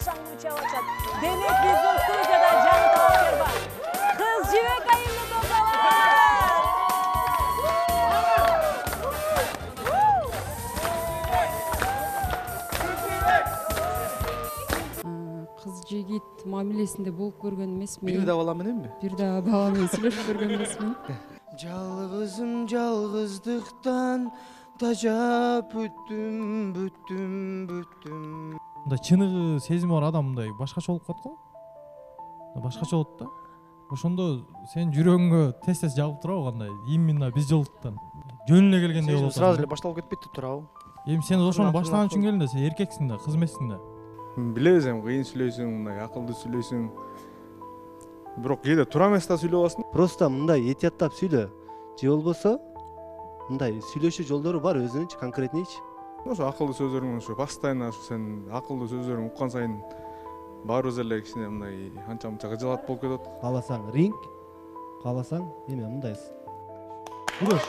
шаңды чап açат. Демек биздин студияда жаңы талапкер бар. Кыз жибек айымды топтолаңыздар. Кыз жигит мамилесинде болуп көргөн эмесмин. Бир да бала мененби? Бир да бала менен сүйлөшүп көргөн эмесмин. Жалгызым жалгыздыктан тажап бүттүм. Мындай чыныгы сезими бар адам мындай башкача болуп калат го. Башкача болот да. Ошондо сен жүрөгүңгө тез жагып турабы кандай? Именно биз жолуктан. Жөнүнө келгенде болот. Сразу эле башталып кетпейт турабы? Эми сен ошону баштаган үчүн келдиң да, сен эркексиң да, кыз эмессиң да. Билебиз эми кыйын сүйлөйсүң, мындай акылдуу сүйлөйсүң. Бирок кээде туура эмес да сүйлөп аласың. Просто мындай этияттап сүйлө. Же болбосо мындай сүйлөшүү жолдору бар өзүнүнчү конкретныйчы. Ошо акылдуу сөздөрүң ошо постоянно сен акылдуу сөздөрүң уккан сайын баарыбыз эле кичине мындай анча-мынча кыжалат болуп кетет. Кааласаң ринг, кааласаң эме мындай. Күрөш.